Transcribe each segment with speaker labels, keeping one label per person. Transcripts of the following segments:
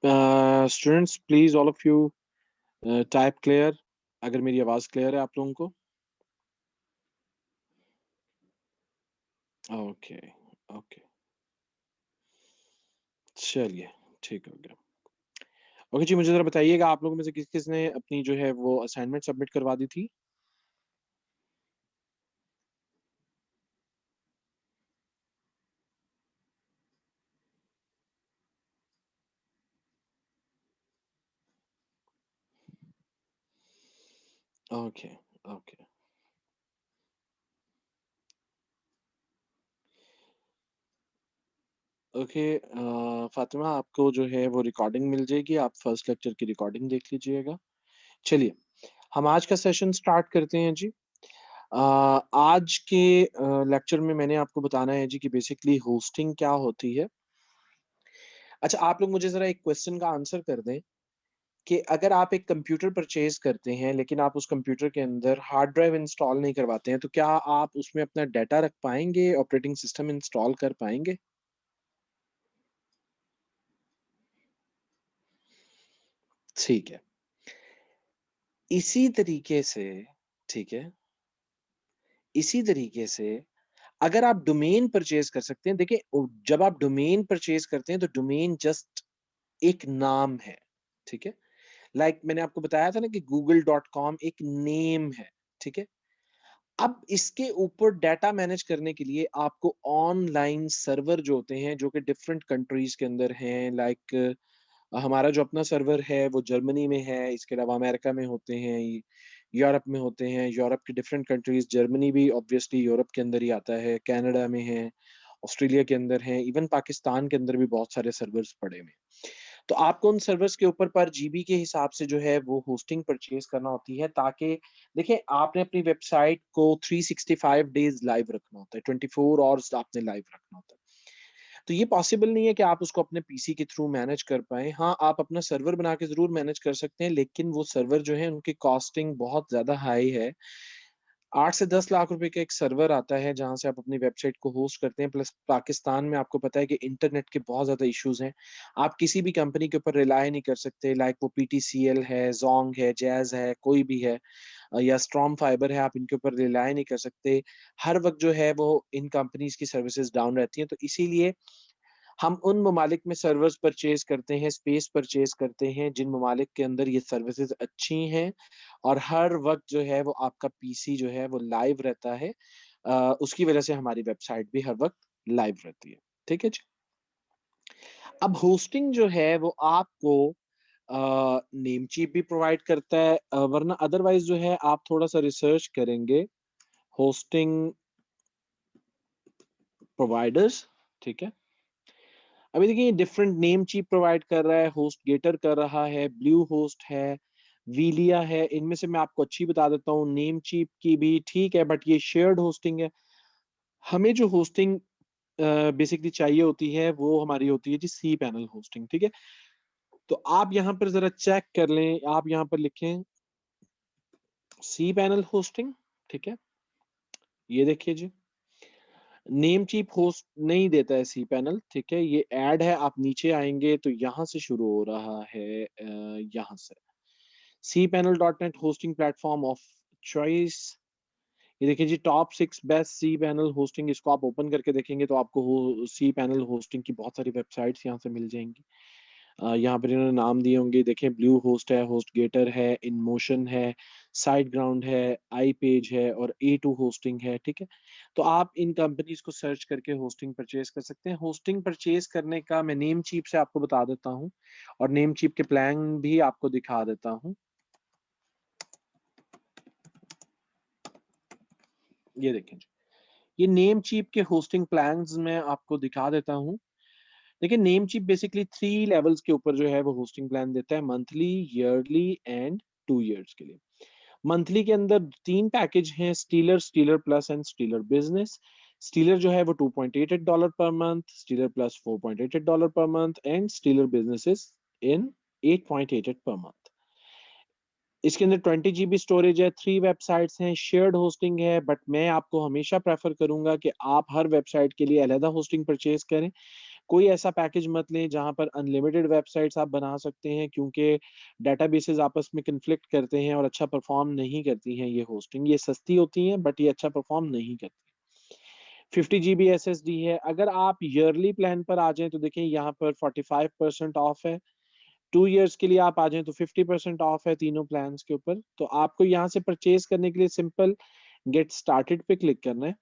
Speaker 1: Students please all of you type clear अगर मेरी आवाज क्लियर है आप लोगों को। ओके ओके चलिए ठीक हो गया। ओके जी, मुझे जरा बताइएगा आप लोगों में से किस किस ने अपनी जो है वो असाइनमेंट सबमिट करवा दी थी। ओके ओके ओके फातिमा आपको जो है वो रिकॉर्डिंग मिल जाएगी, आप फर्स्ट लेक्चर की रिकॉर्डिंग देख लीजिएगा। चलिए हम आज का सेशन स्टार्ट करते हैं जी। आज के लेक्चर में मैंने आपको बताना है जी कि बेसिकली होस्टिंग क्या होती है। अच्छा आप लोग मुझे जरा एक क्वेश्चन का आंसर कर दें कि अगर आप एक कंप्यूटर परचेज करते हैं लेकिन आप उस कंप्यूटर के अंदर हार्ड ड्राइव इंस्टॉल नहीं करवाते हैं तो क्या आप उसमें अपना डाटा रख पाएंगे, ऑपरेटिंग सिस्टम इंस्टॉल कर पाएंगे? ठीक है, इसी तरीके से, ठीक है, इसी तरीके से अगर आप डोमेन परचेज कर सकते हैं, देखिए जब आप डोमेन परचेज करते हैं तो डोमेन जस्ट एक नाम है, ठीक है। मैंने आपको बताया था ना कि google.com एक नेम है, ठीक है। अब इसके ऊपर डाटा मैनेज करने के लिए आपको ऑनलाइन सर्वर जो होते हैं जो कि डिफरेंट कंट्रीज के अंदर हैं, हमारा जो अपना सर्वर है वो जर्मनी में है, इसके अलावा अमेरिका में होते हैं, यूरोप में होते हैं, यूरोप के डिफरेंट कंट्रीज, जर्मनी भी ऑब्वियसली यूरोप के अंदर ही आता है, कनाडा में है, ऑस्ट्रेलिया के अंदर है, इवन पाकिस्तान के अंदर भी बहुत सारे सर्वर्स पड़े हुए हैं। तो आपको उन सर्वर्स के ऊपर पर जीबी के हिसाब से जो है वो होस्टिंग परचेज करना होती है, ताकि देखिए आपने अपनी वेबसाइट को 365 डेज लाइव रखना होता है, 24 आवर्स आपने लाइव रखना होता है। तो ये पॉसिबल नहीं है कि आप उसको अपने पीसी के थ्रू मैनेज कर पाए। हाँ, आप अपना सर्वर बना के जरूर मैनेज कर सकते हैं, लेकिन वो सर्वर जो है उनकी कॉस्टिंग बहुत ज्यादा हाई है। 8 से 10 लाख रुपए का एक सर्वर आता है जहां से आप अपनी वेबसाइट को होस्ट करते हैं। प्लस पाकिस्तान में आपको पता है कि इंटरनेट के बहुत ज्यादा इश्यूज हैं। आप किसी भी कंपनी के ऊपर रिलाय नहीं कर सकते, वो पीटीसीएल है, जोंग है, जैज है, कोई भी है, या स्ट्रॉम फाइबर है, आप इनके ऊपर रिलाय नहीं कर सकते। हर वक्त जो है वो इन कंपनीज की सर्विसेज डाउन रहती हैं। तो इसीलिए हम उन ममालिक में सर्वर्स परचेज करते हैं, स्पेस परचेज करते हैं जिन ममालिक के अंदर ये सर्विसेज अच्छी हैं और हर वक्त जो है वो आपका पीसी जो है वो लाइव रहता है। उसकी वजह से हमारी वेबसाइट भी हर वक्त लाइव रहती है। ठीक है जी। अब होस्टिंग जो है वो आपको नेम चीप भी प्रोवाइड करता है, वरना अदरवाइज जो है आप थोड़ा सा रिसर्च करेंगे होस्टिंग प्रोवाइडर्स, ठीक है। अभी देखिए डिफरेंट नेम चीप प्रोवाइड कर रहा है, होस्ट गेटर कर रहा है, ब्लू होस्ट है, वीलिया है। इनमें से मैं आपको अच्छी बता देता हूँ, नेम चीप की भी ठीक है बट ये शेयर्ड होस्टिंग है। हमें जो होस्टिंग बेसिकली चाहिए होती है वो हमारी होती है जी सी पैनल होस्टिंग, ठीक है। तो आप यहाँ पर जरा चेक कर लें, आप यहाँ पर लिखें सी पैनल होस्टिंग, ठीक है। ये देखिए जी, नेम चीप होस्ट नहीं देता है सी पैनल, ठीक है। ये ऐड है, आप नीचे आएंगे तो यहाँ से शुरू हो रहा है, यहाँ से cpanel.net hosting platform of choice. ये देखिए जी, top 6 best C panel hosting, इसको आप ओपन करके देखेंगे तो आपको सी पैनल होस्टिंग की बहुत सारी वेबसाइट्स यहाँ से मिल जाएंगी। यहाँ पर इन्होंने नाम दिए होंगे, देखें ब्लू होस्ट है, होस्ट गेटर है, इनमोशन है, साइड ग्राउंड है, आई पेज है और A2 होस्टिंग है, ठीक है। तो आप इन कंपनीज को सर्च करके होस्टिंग परचेज कर सकते हैं। होस्टिंग परचेज करने का मैं नेम चीप से आपको बता देता हूँ और नेम चीप के प्लान भी आपको दिखा देता हूँ। ये देखें जी, ये नेम चीप के होस्टिंग प्लान्स मैं आपको दिखा देता हूँ। देखिए नेम चीप बेसिकली 3 लेवल्स के ऊपर जो है वो होस्टिंग प्लान देता है, मंथली, ईयरली एंड 2 ईयर्स के लिए। मंथली के अंदर 3 पैकेज हैं, stealer, stealer plus and stealer business. Stealer जो है वो $2.88 per month, stealer plus $4.88 per month and stealer businesses in 8.88 per month. इसके अंदर 20 GB स्टोरेज है, 3 वेबसाइट्स हैं, शेयर्ड होस्टिंग है, बट मैं आपको हमेशा प्रेफर करूंगा कि आप हर वेबसाइट के लिए अलहदा होस्टिंग परचेज करें। कोई ऐसा पैकेज मत लें जहां पर अनलिमिटेड वेबसाइट्स आप बना सकते हैं, क्योंकि डेटाबेसेस आपस में कन्फ्लिक्ट करते हैं और अच्छा परफॉर्म नहीं करती हैं ये होस्टिंग। ये सस्ती होती हैं बट ये अच्छा परफॉर्म नहीं करती। 50 GB SSD है। अगर आप ईयरली प्लान पर आ जाएं तो देखें यहाँ पर 45% ऑफ है। 2 इयर्स के लिए आप आ जाएं तो 50% ऑफ है तीनों प्लान्स के ऊपर। तो आपको यहाँ से परचेज करने के लिए सिंपल गेट स्टार्टेड पे क्लिक करना है।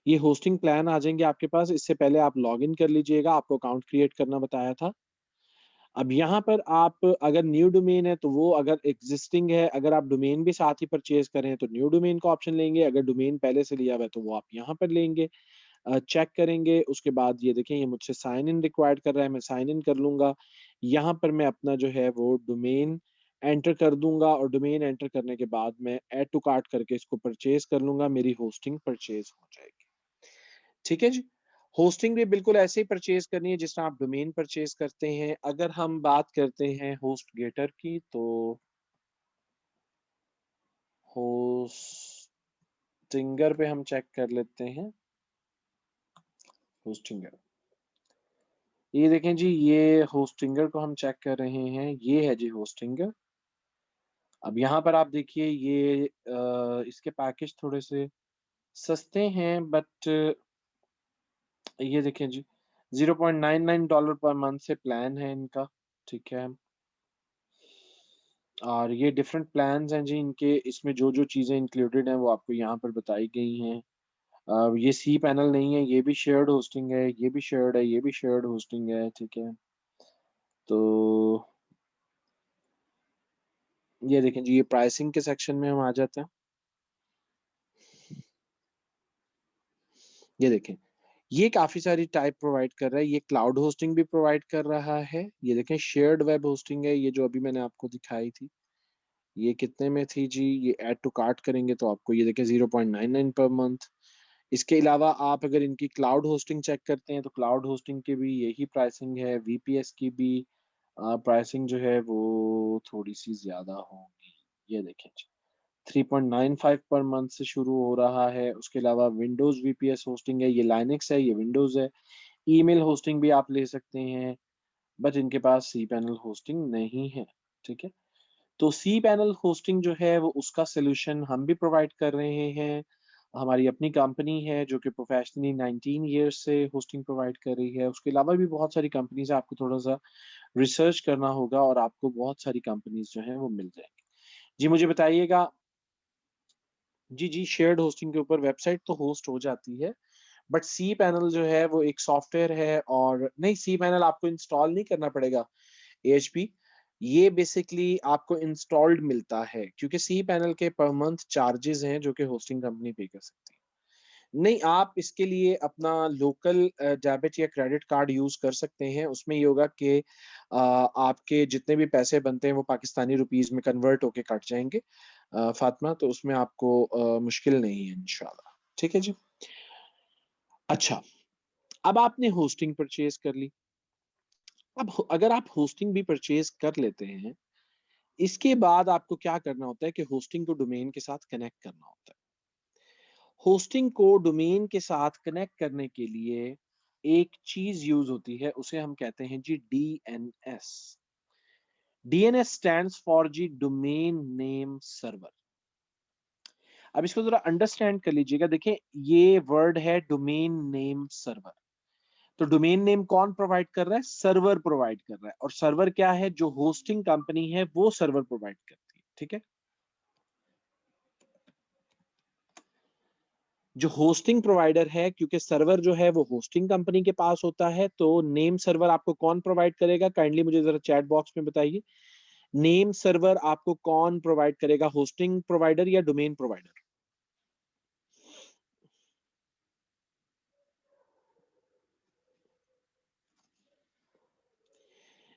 Speaker 1: ये होस्टिंग प्लान आ जाएंगे आपके पास। इससे पहले आप लॉग इन कर लीजिएगा, आपको अकाउंट क्रिएट करना बताया था। अब यहाँ पर आप अगर न्यू डोमेन है तो वो, अगर एग्जिस्टिंग है, अगर आप डोमेन भी साथ ही परचेज करें तो न्यू डोमेन का ऑप्शन लेंगे, अगर डोमेन पहले से लिया हुआ है तो वो आप यहाँ पर लेंगे। चेक करेंगे। उसके बाद ये देखें ये मुझसे साइन इन रिक्वायर्ड कर रहा है, मैं साइन इन कर लूंगा। यहाँ पर मैं अपना जो है वो डोमेन एंटर कर दूंगा और डोमेन एंटर करने के बाद मैं ऐड टू कार्ट करके इसको परचेज कर लूंगा। मेरी होस्टिंग परचेज हो जाएगी। ठीक है जी। होस्टिंग भी बिल्कुल ऐसे ही परचेज करनी है जिस तरह आप डोमेन परचेज करते हैं। अगर हम बात करते हैं होस्ट गेटर की, तो होस्टिंगर पे हम चेक कर लेते हैं। होस्टिंगर, ये देखें जी, ये होस्टिंगर को हम चेक कर रहे हैं। ये है जी होस्टिंगर। अब यहाँ पर आप देखिए ये इसके पैकेज थोड़े से सस्ते हैं बट ये देखें जी, $0.99 पर मंथ से प्लान है इनका। ठीक है। और ये डिफरेंट प्लान्स हैं जी इनके। इसमें जो जो चीज़ें इंक्लूडेड हैं वो आपको यहाँ पर बताई गई हैं। ये सी पैनल नहीं है, ये भी शेयर्ड होस्टिंग है, ये भी शेयर्ड है, ये भी शेयर्ड होस्टिंग है। ठीक है। तो ये देखें जी, ये प्राइसिंग के सेक्शन में हम आ जाते हैं। ये देखें, ये काफी सारी टाइप प्रोवाइड कर रहा है। ये क्लाउड होस्टिंग भी प्रोवाइड कर रहा है। ये देखें शेयर्ड वेब होस्टिंग है, ये जो अभी मैंने आपको दिखाई थी। ये कितने में थी जी? ये ऐड टू कार्ट करेंगे तो आपको ये देखें 0.99 पर मंथ। इसके अलावा आप अगर इनकी क्लाउड होस्टिंग चेक करते हैं तो क्लाउड होस्टिंग की भी यही प्राइसिंग है। वीपीएस की भी प्राइसिंग जो है वो थोड़ी सी ज्यादा होगी। ये देखें जी, 3.95 पर मंथ से शुरू हो रहा है। उसके अलावा विंडोज वीपीएस होस्टिंग है, ये लाइनक्स है, ये विंडोज है। ईमेल होस्टिंग भी आप ले सकते हैं, बट इनके पास सी पैनल होस्टिंग नहीं है। ठीक है। तो सी पैनल होस्टिंग जो है वो उसका सोल्यूशन हम भी प्रोवाइड कर रहे हैं। हमारी अपनी कंपनी है जो कि प्रोफेशनली 19 ईयर्स से होस्टिंग प्रोवाइड कर रही है। उसके अलावा भी बहुत सारी कंपनीज है, आपको थोड़ा सा रिसर्च करना होगा और आपको बहुत सारी कंपनीज जो है वो मिल जाएंगी। जी मुझे बताइएगा। जी जी, शेयर्ड होस्टिंग के ऊपर वेबसाइट तो होस्ट हो जाती है, बट सी पैनल जो है वो एक सॉफ्टवेयर है। और नहीं, सी पैनल आपको इंस्टॉल नहीं करना पड़ेगा। एएचपी ये बेसिकली आपको इंस्टॉल्ड मिलता है, क्योंकि सी पैनल के पर मंथ चार्जेस हैं जो कि होस्टिंग कंपनी पे कर सकती है। नहीं, आप इसके लिए अपना लोकल डेबिट या क्रेडिट कार्ड यूज कर सकते हैं। उसमें ये होगा कि आपके जितने भी पैसे बनते हैं वो पाकिस्तानी रुपीस में कन्वर्ट होके कट जाएंगे फातिमा, तो उसमें आपको मुश्किल नहीं है इंशाल्लाह। ठीक है जी। अच्छा, अब आपने होस्टिंग परचेज कर ली। अब अगर आप होस्टिंग भी परचेज कर लेते हैं, इसके बाद आपको क्या करना होता है कि होस्टिंग को डोमेन के साथ कनेक्ट करना होता है। होस्टिंग को डोमेन के साथ कनेक्ट करने के लिए एक चीज यूज होती है, उसे हम कहते हैं जी डीएनएस। डीएनएस स्टैंड्स फॉर जी डोमेन नेम सर्वर। अब इसको जरा अंडरस्टैंड कर लीजिएगा। देखिए ये वर्ड है डोमेन नेम सर्वर। तो डोमेन नेम कौन प्रोवाइड कर रहा है? सर्वर प्रोवाइड कर रहा है। और सर्वर क्या है? जो होस्टिंग कंपनी है वो सर्वर प्रोवाइड करती है। ठीक है। जो होस्टिंग प्रोवाइडर है, क्योंकि सर्वर जो है वो होस्टिंग कंपनी के पास होता है, तो नेम सर्वर आपको कौन प्रोवाइड करेगा? काइंडली मुझे जरा चैट बॉक्स में बताइए। नेम सर्वर आपको कौन प्रोवाइड करेगा? होस्टिंग प्रोवाइडर या डोमेन प्रोवाइडर?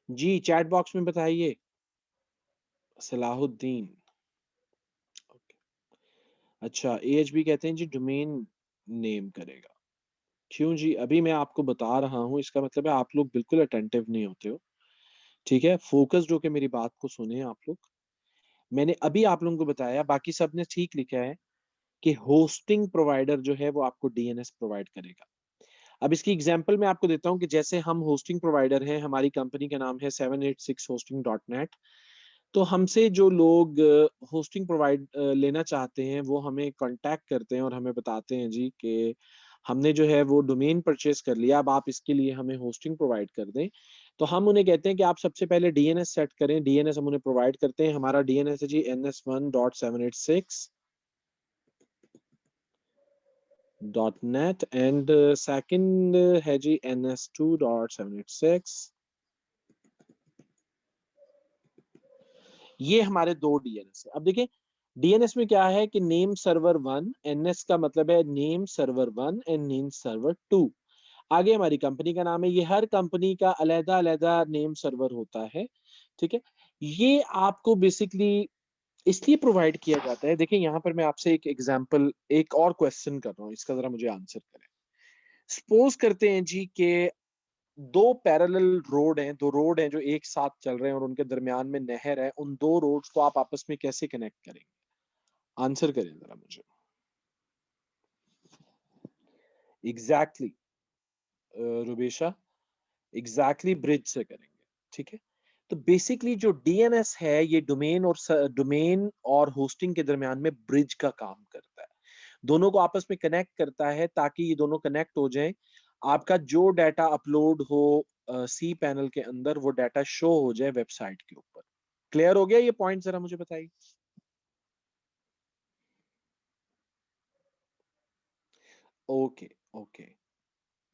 Speaker 1: जी चैट बॉक्स में बताइए। सलाहुद्दीन। अच्छा, एएचबी कहते हैं जी डोमेन नेम करेगा। क्यों जी? अभी मैं आपको बता रहा हूं, इसका मतलब है आप लोग बिल्कुल अटेंटिव नहीं होते हो। ठीक है, फोकस जो कि मेरी बात को सुने आप लोग। मैंने अभी आप लोगों को बताया, बाकी सब ने ठीक लिखा है कि होस्टिंग प्रोवाइडर जो है वो आपको डीएनएस प्रोवाइड करेगा। अब इसकी एग्जांपल मैं आपको देता हूं कि जैसे हम होस्टिंग प्रोवाइडर हैं, हमारी कंपनी का नाम है 786hosting.net। तो हमसे जो लोग होस्टिंग प्रोवाइड लेना चाहते हैं वो हमें कांटेक्ट करते हैं और हमें बताते हैं जी कि हमने जो है वो डोमेन परचेज कर लिया, अब आप इसके लिए हमें होस्टिंग प्रोवाइड कर दें। तो हम उन्हें कहते हैं कि आप सबसे पहले डीएनएस सेट करें। डीएनएस हम उन्हें प्रोवाइड करते हैं। हमारा डीएनएस है जी ns1.786.net एंड सेकंड है जी ns2.786। ये हमारे दो डीएनएस है। अब देखिए डीएनएस में क्या है कि नेम सर्वर 1, एनएस का मतलब है name server 1 and name server 2। आगे हमारी कंपनी का नाम है। ये हर कंपनी का अलग अलग नेम सर्वर होता है, ठीक है। ये आपको बेसिकली इसलिए प्रोवाइड किया जाता है। देखिए यहाँ पर मैं आपसे एक एग्जांपल, एक और क्वेश्चन कर रहा हूँ, इसका जरा मुझे आंसर करें। सपोज करते हैं जी कि दो पैरेलल रोड हैं, दो रोड हैं जो एक साथ चल रहे हैं और उनके दरमियान में नहर है। उन दो रोड्स को आप आपस में कैसे कनेक्ट करेंगे? आंसर करें जरा मुझे। एग्जैक्टली रुबेशा, एग्जैक्टली ब्रिज से करेंगे, ठीक है। तो बेसिकली जो डीएनएस है ये डोमेन और होस्टिंग के दरमियान में ब्रिज का काम करता है। दोनों को आपस में कनेक्ट करता है ताकि ये दोनों कनेक्ट हो जाएं। आपका जो डाटा अपलोड हो सी पैनल के अंदर, वो डाटा शो हो जाए वेबसाइट के ऊपर। क्लियर हो गया ये पॉइंट? जरा मुझे बताइए। ओके ओके,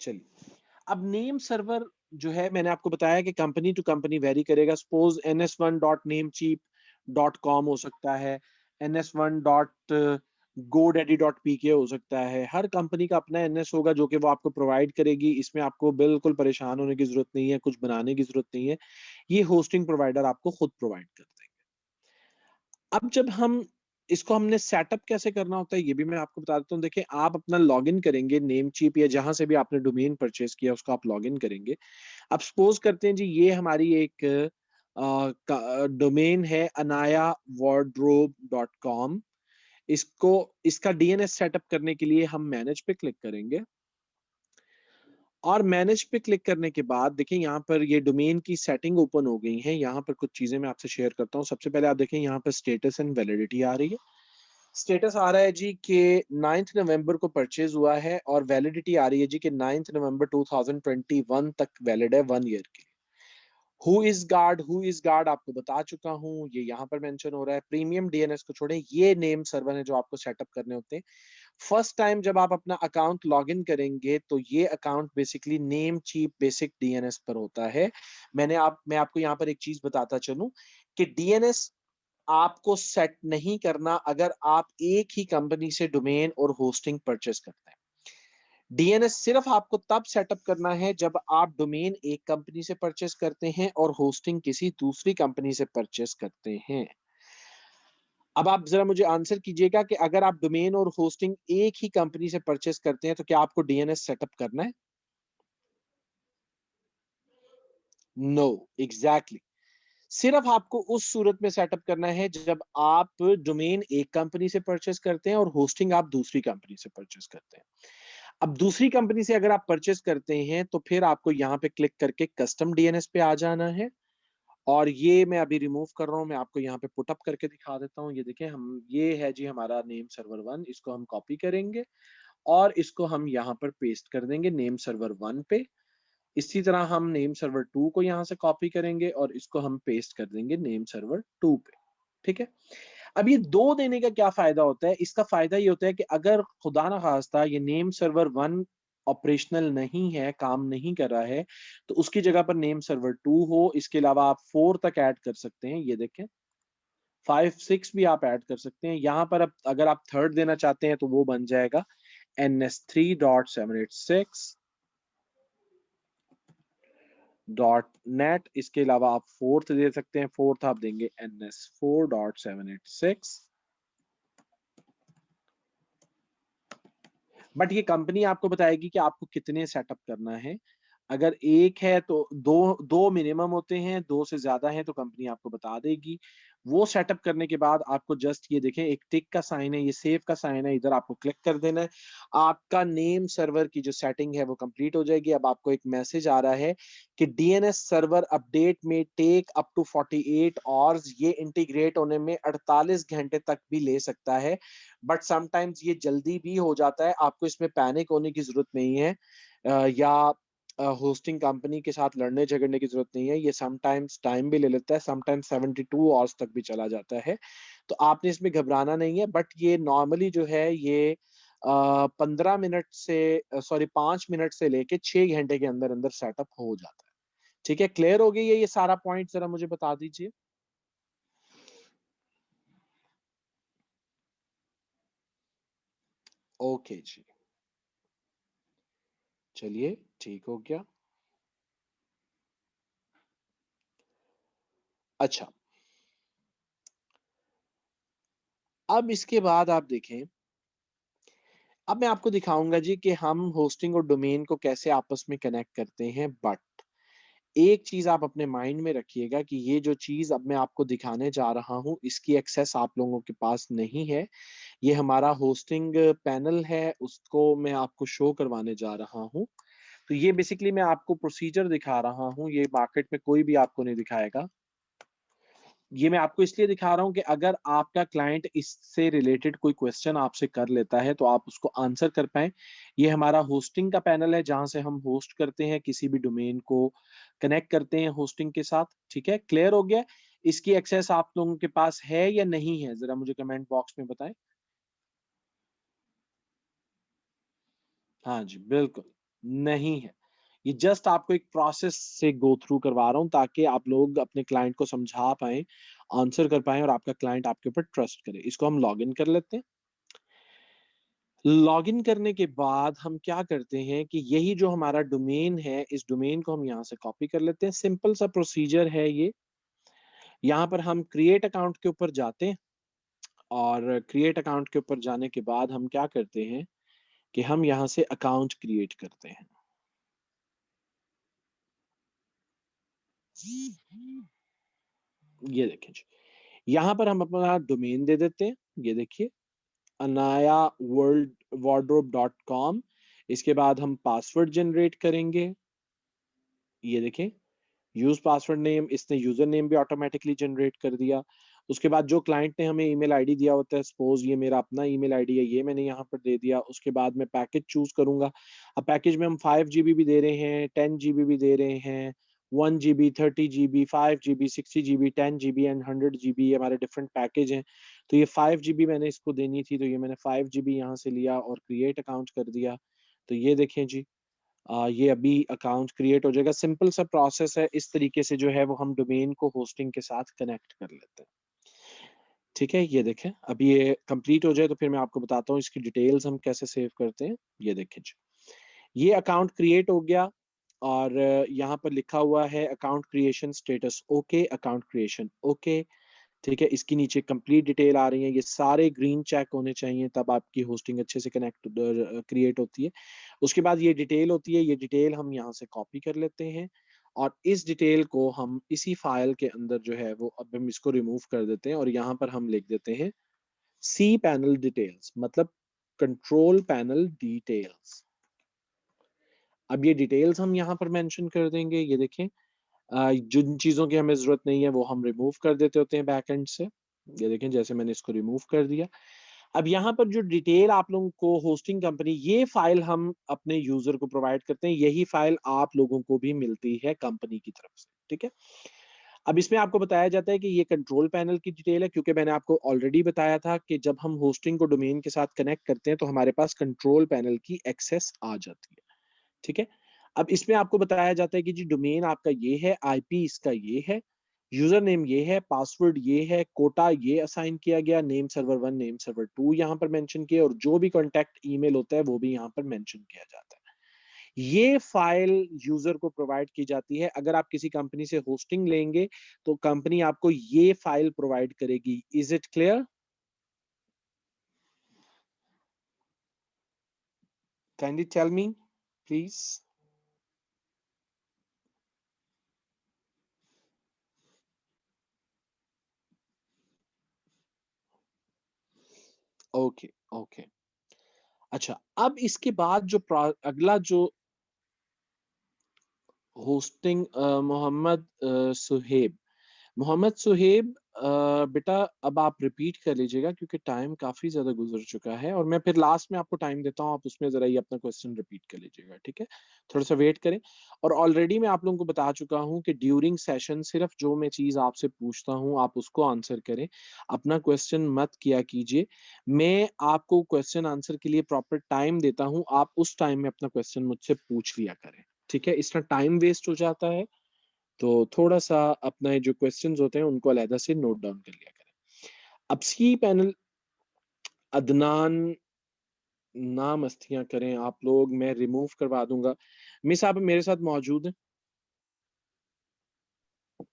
Speaker 1: चलिए। अब नेम सर्वर जो है, मैंने आपको बताया कि कंपनी टू कंपनी वेरी करेगा। सपोज ns1.namecheap.com हो सकता है, ns1.godaddy.pk हो सकता है। हर कंपनी का अपना एनएस होगा जो कि वो आपको प्रोवाइड करेगी। इसमें आपको बिल्कुल परेशान होने की जरूरत नहीं है, कुछ बनाने की जरूरत नहीं है। ये होस्टिंग प्रोवाइडर आपको खुद प्रोवाइड कर देंगे। अब जब हम इसको हमने सेटअप कैसे करना होता है ये भी मैं आपको बता देता हूँ। देखिए आप अपना लॉगिन करेंगे नेम चीप या जहां से भी आपने डोमेन परचेज किया उसको आप लॉगिन करेंगे। अब सपोज करते हैं जी ये हमारी एक डोमेन है anayawardrobe.com। इसको इसका डीएनएस सेटअप करने के लिए हम मैनेज पे क्लिक करेंगे और मैनेज पे क्लिक करने के बाद देखिए यहाँ पर ये डोमेन की सेटिंग ओपन हो गई है। यहाँ पर कुछ चीजें मैं आपसे शेयर करता हूँ। सबसे पहले आप देखें यहाँ पर स्टेटस एंड वैलिडिटी आ रही है। स्टेटस आ रहा है जी कि 9 नवंबर को परचेज हुआ है और वैलिडिटी आ रही है जी कि 9 नवंबर 2021 तक वैलिड है, 1 ईयर के लिए। हु इज गार्ड आपको बता चुका हूँ, ये यहाँ पर मेंशन हो रहा है। प्रीमियम डीएनएस को छोड़े, ये नेम सर्वर है जो आपको सेटअप करने होते हैं। फर्स्ट टाइम जब आप अपना अकाउंट लॉगिन करेंगे तो ये account basically Namecheap basic DNS पर होता है। मैं आपको यहाँ पर एक चीज बताता चलूं कि डीएनएस आपको सेट नहीं करना अगर आप एक ही कंपनी से डोमेन और होस्टिंग परचेस करते हैं। डीएनएस सिर्फ आपको तब सेटअप करना है जब आप डोमेन एक कंपनी से परचेस करते हैं और होस्टिंग किसी दूसरी कंपनी से परचेस करते हैं। अब आप जरा मुझे आंसर कीजिएगा कि अगर आप डोमेन और होस्टिंग एक ही कंपनी से परचेस करते हैं तो क्या आपको डीएनएस सेटअप करना है? No, exactly. सिर्फ आपको उस सूरत में सेटअप करना है जब आप डोमेन एक कंपनी से परचेस करते हैं और होस्टिंग आप दूसरी कंपनी से परचेस करते हैं। अब दूसरी कंपनी से अगर आप परचेस करते हैं तो फिर आपको यहाँ पे क्लिक करके कस्टम डीएनएस पे आ जाना है। और ये मैं अभी रिमूव कर रहा हूँ, मैं आपको यहाँ पे पुट अप करके दिखा देता हूँ। ये देखें, हम ये है जी हमारा नेम सर्वर 1। इसको हम कॉपी करेंगे और इसको हम यहाँ पर पेस्ट कर देंगे नेम सर्वर 1 पे। इसी तरह हम नेम सर्वर 2 को यहाँ से कॉपी करेंगे और इसको हम पेस्ट कर देंगे नेम सर्वर 2 पे, ठीक है। अब ये दो देने का क्या फायदा होता है? इसका फायदा ये होता है कि अगर खुदा ना खास्ता ये नेम सर्वर 1 ऑपरेशनल नहीं है, काम नहीं कर रहा है, तो उसकी जगह पर नेम सर्वर 2 हो। इसके अलावा आप 4 तक ऐड कर सकते हैं। ये देखें 5 6 भी आप ऐड कर सकते हैं। यहाँ पर अब अगर आप थर्ड देना चाहते हैं तो वो बन जाएगा ns3.786.net। इसके अलावा आप फोर्थ दे सकते हैं। फोर्थ आप देंगे ns4.786। बट ये कंपनी आपको बताएगी कि आपको कितने सेटअप करना है। अगर एक है तो दो दो मिनिमम होते हैं, दो से ज्यादा है तो कंपनी आपको बता देगी। वो सेटअप करने के बाद आपको जस्ट ये देखें एक टिक का साइन है, ये सेव का साइन है, इधर आपको क्लिक कर देना है। आपका नेम सर्वर की जो सेटिंग है वो कंप्लीट हो जाएगी। अब आपको एक मैसेज आ रहा है कि डीएनएस सर्वर अपडेट में टेक अप टू 48 आवर्स, ये इंटीग्रेट होने में 48 घंटे तक भी ले सकता है, बट समटाइम्स ये जल्दी भी हो जाता है। आपको इसमें पैनिक होने की जरूरत नहीं है, या होस्टिंग कंपनी के साथ लड़ने झगड़ने की जरूरत नहीं है। ये समटाइम्स टाइम भी ले लेता है, समटाइम्स 72 आवर्स तक भी चला जाता है। तो आपने इसमें घबराना नहीं है, बट ये नॉर्मली जो है ये 15 मिनट से, सॉरी 5 मिनट से लेके 6 घंटे के अंदर अंदर सेटअप हो जाता है। ठीक है, क्लियर हो गई है ये सारा पॉइंट? जरा मुझे बता दीजिए। ओके जी, चलिए ठीक हो गया। अच्छा, अब इसके बाद आप देखें, अब मैं आपको दिखाऊंगा जी कि हम होस्टिंग और डोमेन को कैसे आपस में कनेक्ट करते हैं। बट एक चीज आप अपने माइंड में रखिएगा कि ये जो चीज अब मैं आपको दिखाने जा रहा हूं, इसकी एक्सेस आप लोगों के पास नहीं है। ये हमारा होस्टिंग पैनल है, उसको मैं आपको शो करवाने जा रहा हूं। तो ये बेसिकली मैं आपको प्रोसीजर दिखा रहा हूं, ये मार्केट में कोई भी आपको नहीं दिखाएगा। ये मैं आपको इसलिए दिखा रहा हूं कि अगर आपका क्लाइंट इससे रिलेटेड कोई क्वेश्चन आपसे कर लेता है तो आप उसको आंसर कर पाए। ये हमारा होस्टिंग का पैनल है, जहां से हम होस्ट करते हैं, किसी भी डोमेन को कनेक्ट करते हैं होस्टिंग के साथ। ठीक है, क्लियर हो गया? इसकी एक्सेस आप लोगों के पास है या नहीं है, जरा मुझे कमेंट बॉक्स में बताएं। हाँ जी, बिल्कुल नहीं है। ये जस्ट आपको एक प्रोसेस से गो थ्रू करवा रहा हूँ ताकि आप लोग अपने क्लाइंट को समझा पाए, आंसर कर पाए और आपका क्लाइंट आपके ऊपर ट्रस्ट करे। इसको हम लॉग इन कर लेते हैं। लॉग इन करने के बाद हम क्या करते हैं कि यही जो हमारा डोमेन है, इस डोमेन को हम यहाँ से कॉपी कर लेते हैं। सिंपल सा प्रोसीजर है ये। यहाँ पर हम क्रिएट अकाउंट के ऊपर जाते हैं, और क्रिएट अकाउंट के ऊपर जाने के बाद हम क्या करते हैं कि हम यहाँ से अकाउंट क्रिएट करते हैं। ये देखें जी, यहाँ पर हम अपना डोमेन दे देते हैं। ये देखिए, अनाया वर्ल्ड wardrobe.com। इसके बाद हम पासवर्ड जनरेट करेंगे। ये देखें, यूज पासवर्ड नेम, इसने यूजर नेम भी ऑटोमेटिकली जनरेट कर दिया। उसके बाद जो क्लाइंट ने हमें ईमेल आईडी दिया होता है, सपोज ये मेरा अपना ईमेल आईडी है, ये मैंने यहाँ पर दे दिया। उसके बाद मैं पैकेज चूज करूंगा। अब पैकेज में हम 5 GB भी दे रहे हैं, 10 GB भी दे रहे हैं, 1 GB, 30 GB, 5 GB, 60 GB, 10 GB and 100 GB, हमारे डिफरेंट पैकेज हैं। तो ये 5 GB मैंने इसको देनी थी, तो ये मैंने 5 GB यहाँ से लिया और क्रिएट अकाउंट कर दिया। तो ये देखें जी, ये अभी अकाउंट क्रिएट हो जाएगा। सिंपल सा प्रोसेस है। इस तरीके से जो है वो हम डोमेन को होस्टिंग के साथ कनेक्ट कर लेते हैं। ठीक है, ये देखें, अभी ये कंप्लीट हो जाए तो फिर मैं आपको बताता हूँ इसकी डिटेल्स हम कैसे सेव करते हैं। ये देखें जी, ये अकाउंट क्रिएट हो गया, और यहाँ पर लिखा हुआ है account creation status okay, account creation okay. ठीक है, इसकी नीचे कंप्लीट डिटेल आ रही है, ये सारे ग्रीन चेक होने चाहिए, तब आपकी होस्टिंग अच्छे से कनेक्ट क्रिएट होती है। उसके बाद ये डिटेल होती है, ये डिटेल हम यहाँ से कॉपी कर लेते हैं, और इस डिटेल को हम इसी फाइल के अंदर जो है वो अब हम इसको रिमूव कर देते हैं, और यहाँ पर हम लिख देते हैं सी पैनल डिटेल्स, मतलब कंट्रोल पैनल डिटेल्स। अब ये डिटेल्स हम यहाँ पर मेंशन कर देंगे। ये देखें, जिन चीजों की हमें जरूरत नहीं है वो हम रिमूव कर देते होते हैं बैकएंड से। ये देखें, जैसे मैंने इसको रिमूव कर दिया। अब यहाँ पर जो डिटेल आप लोगों को होस्टिंग कंपनी, ये फाइल हम अपने यूजर को प्रोवाइड करते हैं, यही फाइल आप लोगों को भी मिलती है कंपनी की तरफ से। ठीक है, अब इसमें आपको बताया जाता है कि ये कंट्रोल पैनल की डिटेल है, क्योंकि मैंने आपको ऑलरेडी बताया था कि जब हम होस्टिंग को डोमेन के साथ कनेक्ट करते हैं तो हमारे पास कंट्रोल पैनल की एक्सेस आ जाती है। ठीक है, अब इसमें आपको बताया जाता है कि जी डोमेन आपका ये है, आईपी इसका ये है, यूजर नेम ये है, पासवर्ड ये है, कोटा ये असाइन किया गया, नेम सर्वर 1, नेम सर्वर 2 यहाँ पर मेंशन किया, और जो भी कॉन्टैक्ट ईमेल होता है वो भी यहाँ पर मेंशन किया जाता है। ये फाइल यूजर को प्रोवाइड की जाती है। अगर आप किसी कंपनी से होस्टिंग लेंगे तो कंपनी आपको ये फाइल प्रोवाइड करेगी। Is it clear? Kindly tell me please. Okay, okay. अच्छा, अब इसके बाद जो अगला जो होस्टिंग मोहम्मद सुहेब। मोहम्मद सुहेब बेटा अब आप रिपीट कर लीजिएगा क्योंकि टाइम काफ़ी ज़्यादा गुज़र चुका है और मैं फिर लास्ट में आपको टाइम देता हूँ, आप उसमें ज़रा ये अपना क्वेश्चन रिपीट कर लीजिएगा, ठीक है? थोड़ा-सा वेट करें और ऑलरेडी मैं आप लोगों को बता चुका हूँ कि ड्यूरिंग सेशन सिर्फ़ जो मैं चीज़ आपसे पूछता हूँ, आप उसको आंसर करें। अपना क्वेश्चन मत किया कीजिए। मैं आपको क्वेश्चन आंसर के लिए प्रॉपर टाइम देता हूँ, आप उस टाइम में अपना क्वेश्चन मुझसे पूछ लिया करें, ठीक है? इससे टाइम वेस्ट हो जाता है तो थोड़ा-सा अपना ये जो क्वेश्चन्स होते हैं उनको अलहदा से नोट डाउन कर लिया करें। अब सी पैनल अदनान ना मस्तियाँ करें आप लोग, मैं रिमूव करवा दूँगा। मिस आप मेरे साथ मौजूद हैं?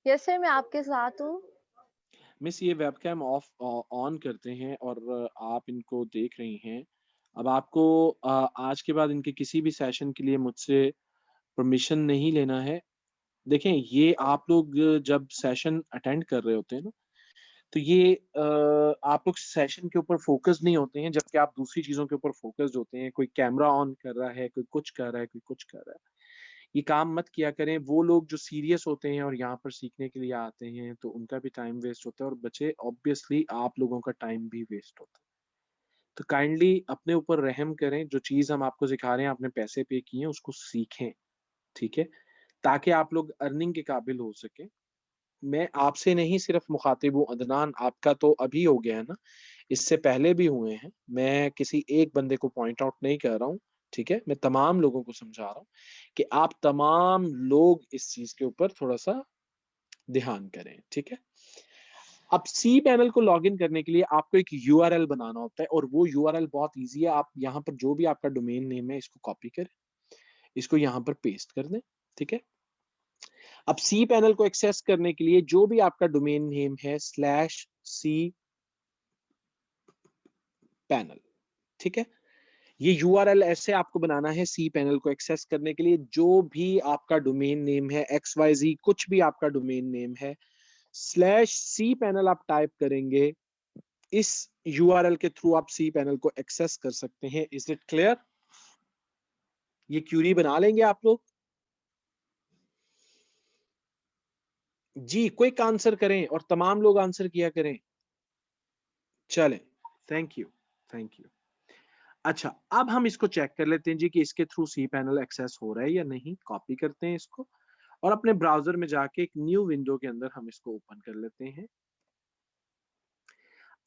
Speaker 2: यस सर, मैं आपके साथ हूँ।
Speaker 1: मिस ये वेबकैम ऑन करते हैं और आप इनको देख रही हैं। अब आपको आज के बाद इनके किसी भी सेशन के लिए मुझसे परमिशन नहीं लेना है। देखें ये आप लोग जब सेशन अटेंड कर रहे होते हैं ना तो ये आप लोग सेशन के ऊपर फ़ोकस नहीं होते हैं, जबकि आप दूसरी चीज़ों के ऊपर फ़ोकस्ड होते हैं। कोई कैमरा ऑन कर रहा है, कोई कुछ कर रहा है, कोई कुछ कर रहा है। ये काम मत किया करें। वो लोग जो सीरियस होते हैं और यहाँ पर सीखने के लिए आते हैं, तो उनका भी टाइम वेस्ट होता है और बच्चे ऑब्वियसली आप लोगों का टाइम भी वेस्ट होता है। तो काइंडली अपने ऊपर रहम करें, जो चीज़ हम आपको सिखा रहे हैं, आपने पैसे पे किए हैं, उसको सीखें, ठीक है? ताकि आप लोग अर्निंग के काबिल हो सकें। मैं आपसे नहीं सिर्फ मुखातिब हूँ अदनान, आपका तो अभी हो गया है ना, इससे पहले भी हुए हैं। मैं किसी एक बंदे को पॉइंट आउट नहीं कर रहा हूँ, ठीक है? मैं तमाम लोगों को समझा रहा हूँ कि आप तमाम लोग इस चीज़ के ऊपर थोड़ा-सा ध्यान करें, ठीक है? अब सी पैनल को लॉगिन करने के लिए आपको एक यूआरएल बनाना होता है और वो यूआरएल बहुत ईज़ी है। आप यहाँ पर जो भी आपका डोमेन नेम है, इसको कॉपी करें, इसको यहाँ पर पेस्ट कर दें, ठीक है? अब सी पैनल को एक्सेस करने के लिए जो भी आपका डोमेन नेम है स्लैश सी पैनल, ठीक है? ये यूआरएल ऐसे आपको बनाना है सी पैनल को एक्सेस करने के लिए जो भी आपका डोमेन नेम है XYZ कुछ भी आपका डोमेन नेम है स्लैश सी पैनल आप टाइप करेंगे इस यूआरएल के थ्रू आप सी पैनल को एक्सेस कर सकते हैं। Is it clear? ये क्यूरी बना लेंगे आप लोग? जी, क्विक आंसर करें और तमाम लोग आंसर किया करें। चलें, थैंक यू, थैंक यू। अच्छा, अब हम इसको चेक कर लेते हैं जी कि इसके थ्रू सी पैनल एक्सेस हो रहा है या नहीं। कॉपी करते हैं इसको और अपने ब्राउज़र में जाके एक न्यू विंडो के अंदर हम इसको ओपन कर लेते हैं।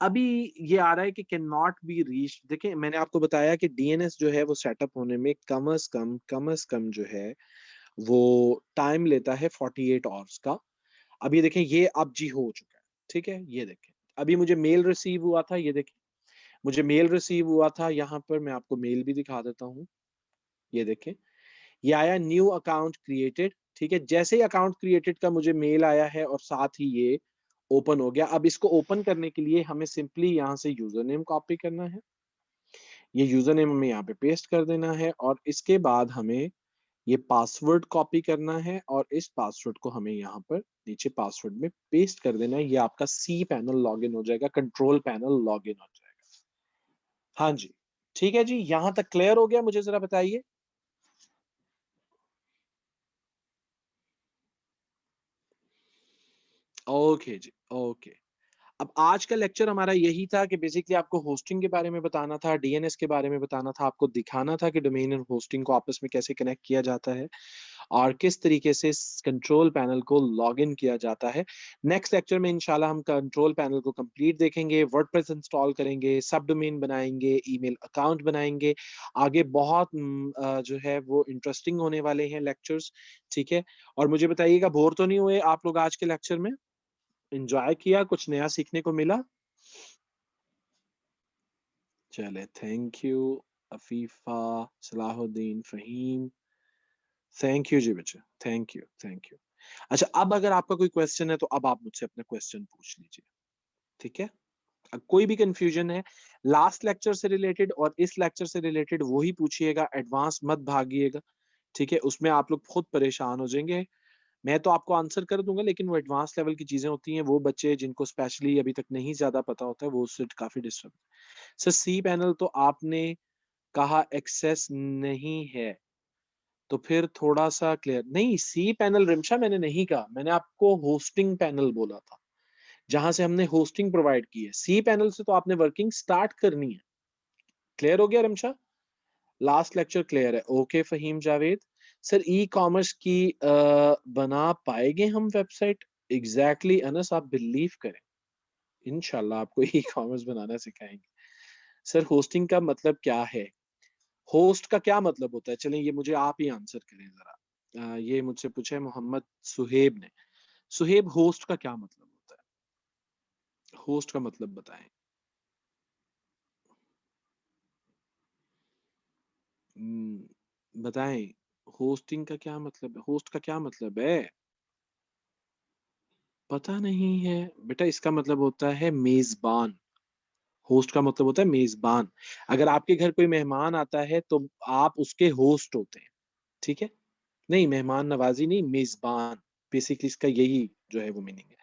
Speaker 1: अभी ये आ रहा है कि कैन नॉट बी रीच्ड। देखिए, मैंने आपको बताया कि डीएनएस जो है वो सेटअप होने में कम जो है, वो टाइम लेता है 48 आवर्स का। अब ये देखें, ये अब जी हो चुका है, ठीक है? ये देखें, अभी मुझे मेल रिसीव हुआ था, ये देखें। मुझे मेल रिसीव हुआ था, यहाँ पर मैं आपको मेल भी दिखा देता हूँ। ये देखें, ये आया न्यू अकाउंट क्रिएटेड, ठीक है? जैसे ही अकाउंट क्रिएटेड का मुझे मेल आया है और साथ ही ये ओपन हो गया। अब इसको ओपन करने के लिए हमें सिंपली यहाँ से यूज़र नेम कॉपी करना है। ये यूज़र नेम हमें यहाँ पे पेस्ट कर देना है और इसके बाद हमें ये पासवर्ड कॉपी करना है और इस पासवर्ड को हमें यहाँ पर नीचे पासवर्ड में पेस्ट कर देना है। ये आपका सी पैनल लॉगिन हो जाएगा, कंट्रोल पैनल लॉगिन हो जाएगा। हाँ जी, ठीक है जी, यहाँ तक क्लियर हो गया? मुझे ज़रा बताइए। ओके जी, ओके। अब आज का लेक्चर हमारा यही था कि बेसिकली आपको होस्टिंग के बारे में बताना था, डीएनएस के बारे में बताना था, आपको दिखाना था कि डोमेन और होस्टिंग को आपस में कैसे कनेक्ट किया जाता है और किस तरीके से स कंट्रोल पैनल को लॉगिन किया जाता है। नेक्स्ट लेक्चर में इंशाल्लाह हम कंट्रोल पैनल को कंप्लीट देखेंगे, वर्डप्रेस इंस्टॉल करेंगे, सब डोमेन बनाएँगे, ईमेल अकाउंट बनाएँगे। आगे बहुत जो है वो इंटरेस्टिंग होने वाले हैं लेक्चर्स, ठीक है? और मुझे बताइएगा बोर तो नहीं हुए आप लोग आज के लेक्चर में? एन्जॉय किया, कुछ नया सीखने को मिला? चले, thank you Afifa, Salahuddin, Faheem, thank you जी बच्चे, थैंक यू, थैंक यू। अच्छा, अब अगर आपका कोई क्वेश्चन है तो अब आप मुझसे अपना क्वेश्चन पूछ लीजिए, ठीक है? कोई भी कन्फ्यूजन है लास्ट लेक्चर से रिलेटेड और इस लेक्चर से रिलेटेड वही पूछिएगा, एडवांस मत भागिएगा, ठीक है? उसमें आप लोग खुद परेशान हो जाएँगे। मैं तो आपको आंसर कर दूंगा, लेकिन वो एडवांस लेवल की चीजें होती हैं, वो बच्चे जिनको स्पेशली अभी तक नहीं ज्यादा पता होता है वो उससे काफी डिस्टर्ब। सर सी पैनल तो आपने कहा एक्सेस नहीं है, तो फिर थोड़ा सा क्लियर नहीं। सी पैनल रिमशा मैंने नहीं कहा, मैंने आपको होस्टिंग पैनल बोला था, जहां से हमने होस्टिंग प्रोवाइड की है। सी पैनल से तो आपने वर्किंग स्टार्ट करनी है। क्लियर हो गया रिमशा? लास्ट लेक्चर क्लियर है? Okay Faheem Javed. Sir e commerce की बना पाएंगे हम वेबसाइट? एग्जैक्टली अनस, आप बिलीव करें, इंशाल्लाह आपको ई कॉमर्स बनाना सिखाएंगे। सर होस्टिंग का मतलब क्या है? होस्ट का क्या मतलब होता है? चलें ये मुझे आप ही आंसर करें जरा। ये मुझसे पूछा है मोहम्मद सुहेब ने। सुहेब, होस्ट का क्या मतलब होता है? होस्ट का मतलब बताएं। बताएं, होस्टिंग का क्या मतलब है? होस्ट का क्या मतलब है? पता नहीं है बेटा, इसका मतलब होता है मेजबान। होस्ट का मतलब होता है मेजबान। अगर आपके घर कोई मेहमान आता है तो आप उसके होस्ट होते हैं, ठीक है? नहीं, मेहमान नवाजी नहीं, मेजबान। बेसिकली इसका यही जो है वो मीनिंग है।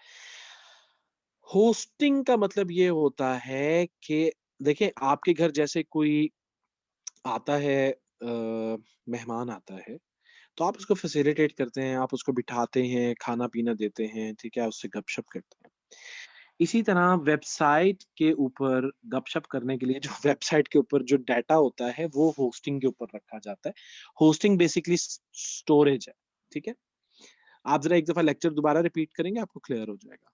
Speaker 1: होस्टिंग का मतलब ये होता है कि देखिए, आपके घर जैसे कोई आता है, मेहमान आता है, तो आप उसको फैसिलिटेट करते हैं, आप उसको बिठाते हैं, खाना पीना देते हैं, ठीक है, उससे गपशप करते हैं। इसी तरह वेबसाइट के ऊपर गपशप करने के लिए जो वेबसाइट के ऊपर जो डाटा होता है वो होस्टिंग के ऊपर रखा जाता है। होस्टिंग बेसिकली स्टोरेज है, ठीक है? आप जरा एक दफा लेक्चर दोबारा रिपीट करेंगे, आपको क्लियर हो जाएगा।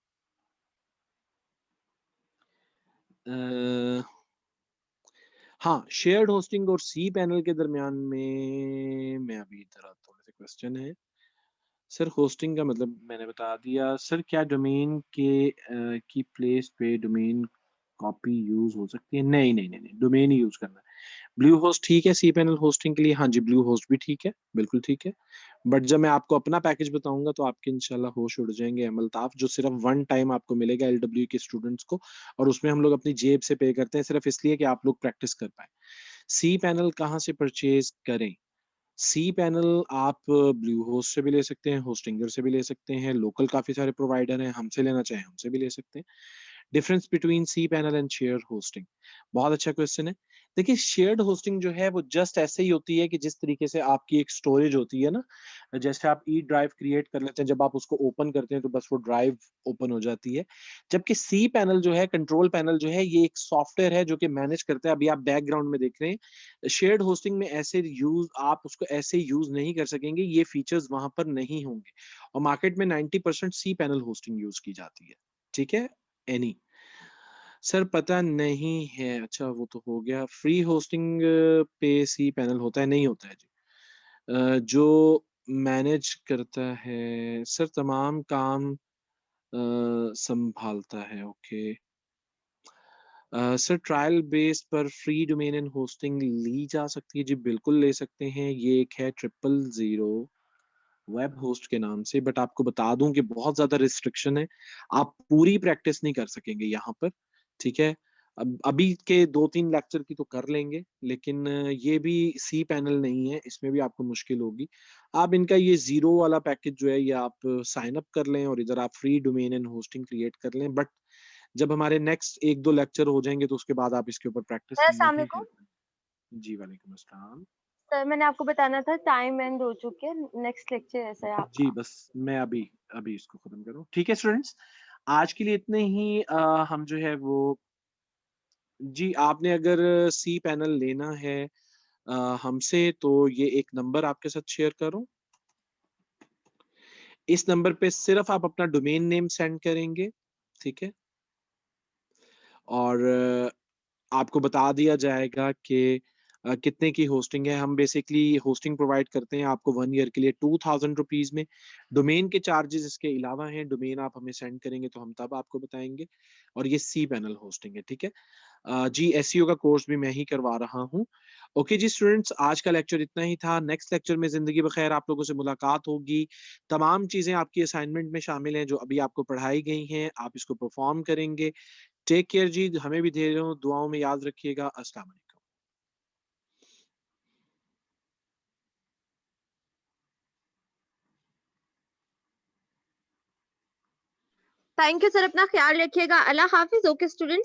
Speaker 1: हाँ, शेयर्ड होस्टिंग और सी पैनल के दरमियान में मैं अभी इधर थोड़े से क्वेश्चन है। सर होस्टिंग का मतलब मैंने बता दिया। सर क्या डोमेन के की प्लेस पे डोमेन कॉपी यूज हो सकती है? नहीं नहीं नहीं नहीं, डोमेन ही यूज करना है। ब्लू होस्ट ठीक है सी पैनल होस्टिंग के लिए, हाँ जी ब्लू होस्ट भी ठीक है, बिल्कुल ठीक है। बट जब मैं आपको अपना पैकेज बताऊंगा तो आपके इंशाल्लाह होश उड़ जाएंगे अमलताफ, जो सिर्फ वन टाइम आपको मिलेगा एलडब्ल्यू के स्टूडेंट्स को, और उसमें हम लोग अपनी जेब से पे करते हैं सिर्फ इसलिए कि आप लोग प्रैक्टिस कर पाए। सी पैनल कहाँ से परचेज करें? सी पैनल आप ब्लू होस्ट से भी ले सकते हैं, होस्टिंगर से भी ले सकते हैं, लोकल काफी सारे प्रोवाइडर हैं, हमसे लेना चाहें हमसे भी ले सकते हैं। Difference between cPanel and share hosting, बहुत अच्छा क्वेश्चन है। देखिए शेयर्ड होस्टिंग जो है वो जस्ट ऐसे ही होती है कि जिस तरीके से आपकी एक स्टोरेज होती है ना, जैसे आप ई ड्राइव क्रिएट कर लेते हैं, जब आप उसको ओपन करते हैं तो बस वो ड्राइव ओपन हो जाती है। जबकि सी पैनल जो है, कंट्रोल पैनल जो है, ये एक सॉफ्टवेयर है जो कि मैनेज करता है। अभी आप बैकग्राउंड में देख रहे हैं, शेयर्ड होस्टिंग में ऐसे यूज आप उसको ऐसे यूज नहीं कर सकेंगे, ये फीचर्स वहां पर नहीं होंगे। और मार्केट में 90% सी पैनल होस्टिंग यूज की जाती है, ठीक है? एनी सर पता नहीं है। अच्छा वो तो हो गया। फ्री होस्टिंग पे सी पैनल होता है? नहीं होता है जी। जो मैनेज करता है सर तमाम काम संभालता है, ओके। सर ट्रायल बेस पर फ्री डोमेन एंड होस्टिंग ली जा सकती है? जी बिल्कुल ले सकते हैं। ये एक है 000 वेब होस्ट के नाम से, बट आपको बता दूं कि बहुत ज्यादा रिस्ट्रिक्शन है, आप पूरी प्रैक्टिस नहीं कर सकेंगे यहाँ पर, ठीक है? अब अभी के 2-3 लेक्चर की तो कर लेंगे, लेकिन ये भी सी पैनल नहीं है, इसमें भी आपको मुश्किल होगी। आप इनका ये जीरो वाला पैकेज जो है ये आप साइन अप कर लें और इधर आप free domain and hosting create कर लें। बट जब हमारे नेक्स्ट 1-2 लेक्चर हो जाएंगे तो उसके बाद आप इसके ऊपर प्रैक्टिस
Speaker 2: सर अस्सलाम
Speaker 1: नहीं कर
Speaker 2: वालेकुम।
Speaker 1: पाएंगे। जी वालेकुम अस्सलाम।
Speaker 2: सर मैंने आपको बताना था टाइम एंड हो चुके हैं, नेक्स्ट लेक्चर ऐसा है
Speaker 1: जी
Speaker 2: आपका।
Speaker 1: बस मैं अभी अभी इसको खत्म करूँ, ठीक है स्टूडेंट्स? आज के लिए इतने ही। हम जो है वो, जी आपने अगर सी पैनल लेना है हमसे, तो ये एक नंबर आपके साथ शेयर करूं। इस नंबर पे सिर्फ आप अपना डोमेन नेम सेंड करेंगे, ठीक है? और आपको बता दिया जाएगा कि कितने की होस्टिंग है। हम बेसिकली होस्टिंग प्रोवाइड करते हैं आपको 1 ईयर के लिए 2000 रुपीज में। डोमेन के चार्जेस इसके अलावा हैं, डोमेन आप हमें सेंड करेंगे तो हम तब आपको बताएंगे। और ये सी पैनल होस्टिंग है, ठीक है? जी एसईओ का कोर्स भी मैं ही करवा रहा हूँ। ओके जी स्टूडेंट्स, आज का लेक्चर इतना ही था। नेक्स्ट लेक्चर में जिंदगी बखैर आप लोगों से मुलाकात होगी। तमाम चीजें आपकी असाइनमेंट में शामिल हैं जो अभी आपको पढ़ाई गई हैं, आप इसको परफॉर्म करेंगे। टेक केयर जी, हमें भी ढेरों दुआओं में याद रखिएगा। अस्सलाम वालेकुम।
Speaker 2: थैंक यू सर, अपना ख्याल रखिएगा। अल्लाह हाफिज़। Okay students.